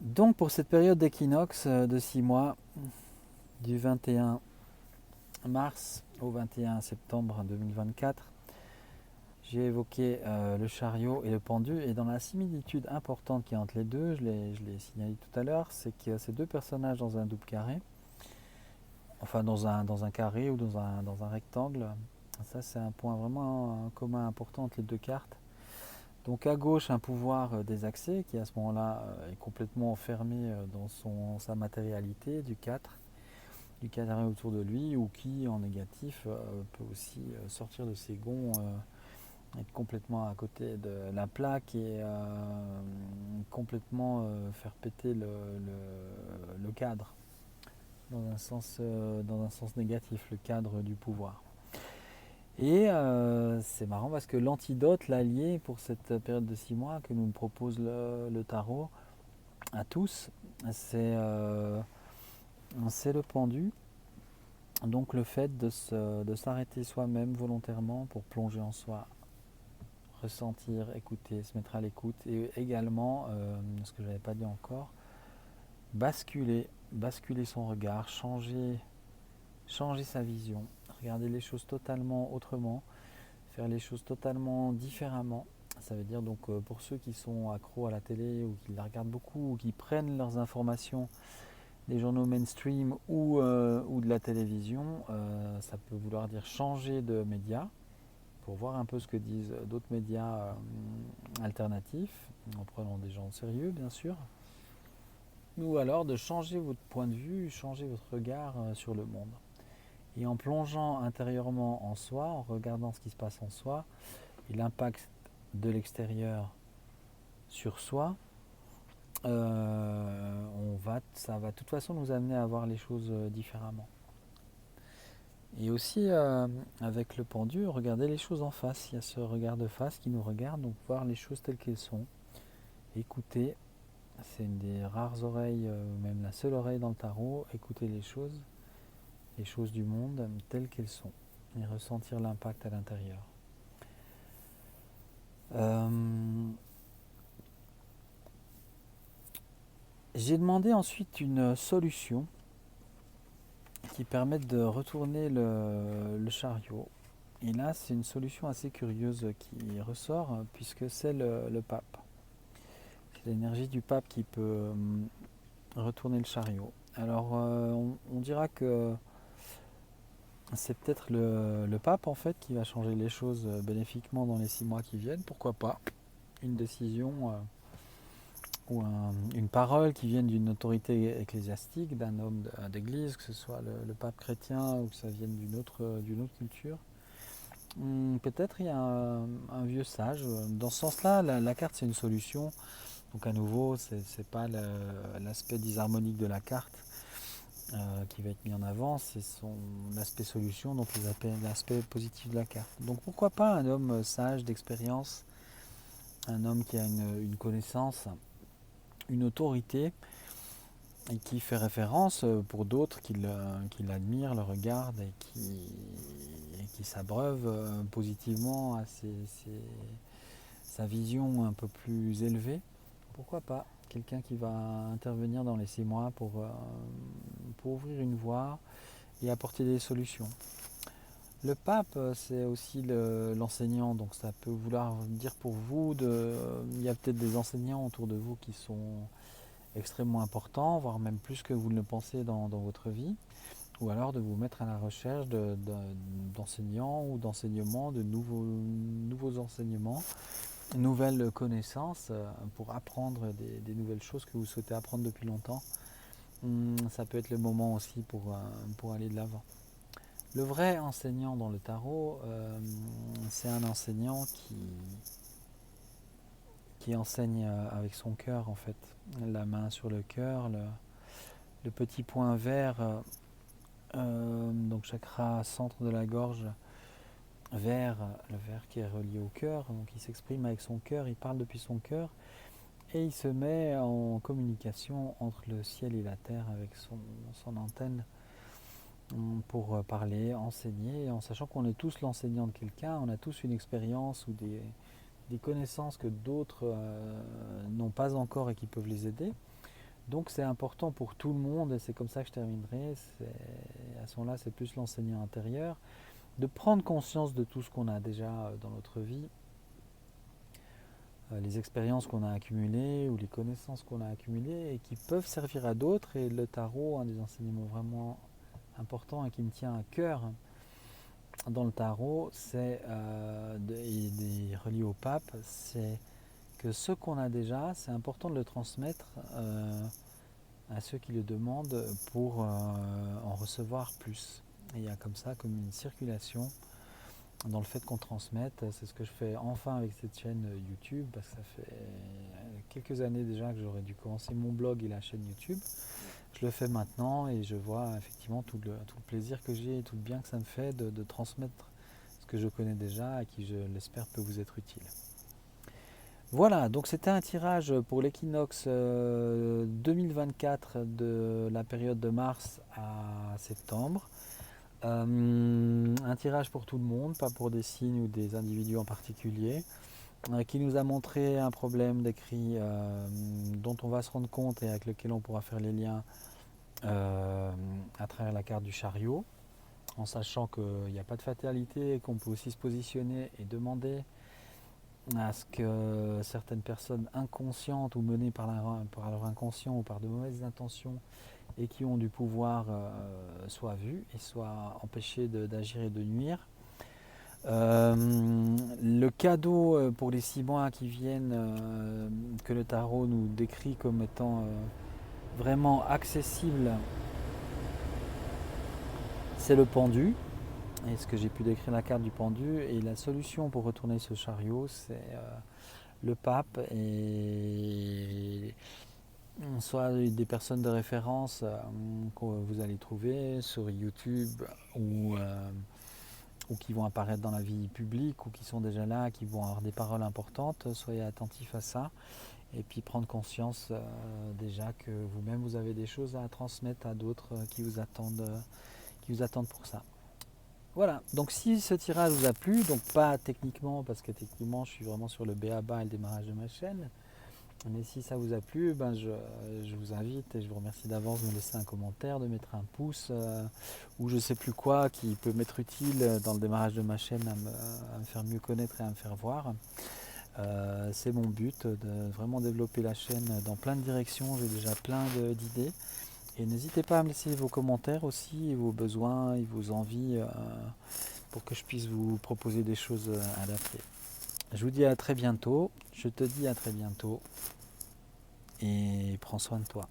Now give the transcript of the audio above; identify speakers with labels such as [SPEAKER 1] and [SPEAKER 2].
[SPEAKER 1] Donc pour cette période d'équinoxe de 6 mois, du 21 mars au 21 septembre 2024, j'ai évoqué le chariot et le pendu, et dans la similitude importante qu'il y a entre les deux, je l'ai signalé tout à l'heure, c'est que ces deux personnages dans un double carré, enfin dans un carré ou dans un rectangle, ça c'est un point vraiment commun important entre les deux cartes. Donc à gauche, un pouvoir désaxé qui à ce moment-là est complètement enfermé dans sa matérialité du 4, du carré autour de lui, ou qui en négatif peut aussi sortir de ses gonds, être complètement à côté de la plaque et complètement faire péter le cadre dans un sens négatif, le cadre du pouvoir. Et c'est marrant parce que l'antidote, l'allié pour cette période de 6 mois que nous propose le tarot à tous, c'est le pendu. Donc le fait de s'arrêter soi-même volontairement pour plonger en soi, ressentir, écouter, se mettre à l'écoute, et également, ce que je n'avais pas dit encore, basculer son regard, changer sa vision, regarder les choses totalement autrement, faire les choses totalement différemment. Ça veut dire donc pour ceux qui sont accros à la télé ou qui la regardent beaucoup ou qui prennent leurs informations des journaux mainstream ou de la télévision, ça peut vouloir dire changer de média pour voir un peu ce que disent d'autres médias alternatifs, en prenant des gens sérieux bien sûr, ou alors de changer votre point de vue, changer votre regard sur le monde. Et en plongeant intérieurement en soi, en regardant ce qui se passe en soi, et l'impact de l'extérieur sur soi, ça va de toute façon nous amener à voir les choses différemment. Et aussi avec le pendu, regarder les choses en face. Il y a ce regard de face qui nous regarde, donc voir les choses telles qu'elles sont. Écouter, c'est une des rares oreilles, même la seule oreille dans le tarot, écouter les choses du monde telles qu'elles sont, et ressentir l'impact à l'intérieur. J'ai demandé ensuite une solution qui permette de retourner le chariot. Et là, c'est une solution assez curieuse qui ressort, puisque c'est le pape. C'est l'énergie du pape qui peut retourner le chariot. Alors, on dira que c'est peut-être le pape, en fait, qui va changer les choses bénéfiquement dans les 6 mois qui viennent. Pourquoi pas? Une décision ou une parole qui vienne d'une autorité ecclésiastique, d'un homme d'église, que ce soit le pape chrétien ou que ça vienne d'une autre culture. Peut-être il y a un vieux sage. Dans ce sens-là, la carte c'est une solution. Donc à nouveau, c'est pas l'aspect disharmonique de la carte qui va être mis en avant, c'est l'aspect solution, donc l'aspect positif de la carte. Donc pourquoi pas un homme sage, d'expérience, un homme qui a une connaissance, une autorité, et qui fait référence pour d'autres qui l'admirent, le regardent et qui s'abreuvent positivement à sa vision un peu plus élevée. Pourquoi pas quelqu'un qui va intervenir dans les 6 mois pour ouvrir une voie et apporter des solutions. Le pape, c'est aussi l'enseignant, donc ça peut vouloir dire pour vous, il y a peut-être des enseignants autour de vous qui sont extrêmement importants, voire même plus que vous ne le pensez dans votre vie, ou alors de vous mettre à la recherche d'enseignants ou d'enseignements, de nouveaux enseignements, nouvelles connaissances pour apprendre des nouvelles choses que vous souhaitez apprendre depuis longtemps. Ça peut être le moment aussi pour aller de l'avant. Le vrai enseignant dans le tarot, c'est un enseignant qui enseigne avec son cœur en fait, la main sur le cœur, le petit point vert, donc chakra centre de la gorge, vert, le vert qui est relié au cœur, donc il s'exprime avec son cœur, il parle depuis son cœur et il se met en communication entre le ciel et la terre avec son antenne pour parler, enseigner, en sachant qu'on est tous l'enseignant de quelqu'un, on a tous une expérience ou des connaissances que d'autres n'ont pas encore et qui peuvent les aider. Donc c'est important pour tout le monde, et c'est comme ça que je terminerai, à ce moment-là c'est plus l'enseignant intérieur, de prendre conscience de tout ce qu'on a déjà dans notre vie, les expériences qu'on a accumulées ou les connaissances qu'on a accumulées et qui peuvent servir à d'autres. Et le tarot, un des enseignements vraiment importants et qui me tient à cœur dans le tarot, c'est relié au pape, c'est que ce qu'on a déjà, c'est important de le transmettre à ceux qui le demandent pour en recevoir plus. Et il y a comme ça comme une circulation dans le fait qu'on transmette. C'est ce que je fais enfin avec cette chaîne YouTube, parce que ça fait quelques années déjà que j'aurais dû commencer mon blog et la chaîne YouTube. Je le fais maintenant et je vois effectivement tout le plaisir que j'ai et tout le bien que ça me fait de transmettre ce que je connais déjà et qui, je l'espère, peut vous être utile. Voilà, donc c'était un tirage pour l'équinoxe 2024 de la période de mars à septembre. Un tirage pour tout le monde, pas pour des signes ou des individus en particulier, qui nous a montré un problème d'écrit dont on va se rendre compte et avec lequel on pourra faire les liens à travers la carte du chariot, en sachant qu'il n'y a pas de fatalité et qu'on peut aussi se positionner et demander à ce que certaines personnes inconscientes ou menées par leur inconscient ou par de mauvaises intentions et qui ont du pouvoir soient vues et soient empêchées d'agir et de nuire. Le cadeau pour les 6 mois qui viennent, que le tarot nous décrit comme étant vraiment accessible, c'est le pendu. Et ce que j'ai pu décrire la carte du pendu, et la solution pour retourner ce chariot, c'est le pape et soit des personnes de référence que vous allez trouver sur YouTube ou qui vont apparaître dans la vie publique ou qui sont déjà là, qui vont avoir des paroles importantes. Soyez attentifs à ça et puis prendre conscience déjà que vous-même vous avez des choses à transmettre à d'autres qui vous attendent pour ça. Voilà, donc si ce tirage vous a plu, donc pas techniquement, parce que techniquement je suis vraiment sur le b.a.-ba et le démarrage de ma chaîne, mais si ça vous a plu, je vous invite et je vous remercie d'avance de me laisser un commentaire, de mettre un pouce ou je sais plus quoi qui peut m'être utile dans le démarrage de ma chaîne à me faire mieux connaître et à me faire voir. C'est mon but de vraiment développer la chaîne dans plein de directions, j'ai déjà plein d'idées. Et n'hésitez pas à me laisser vos commentaires aussi, et vos besoins et vos envies pour que je puisse vous proposer des choses adaptées. Je vous dis à très bientôt, je te dis à très bientôt et prends soin de toi.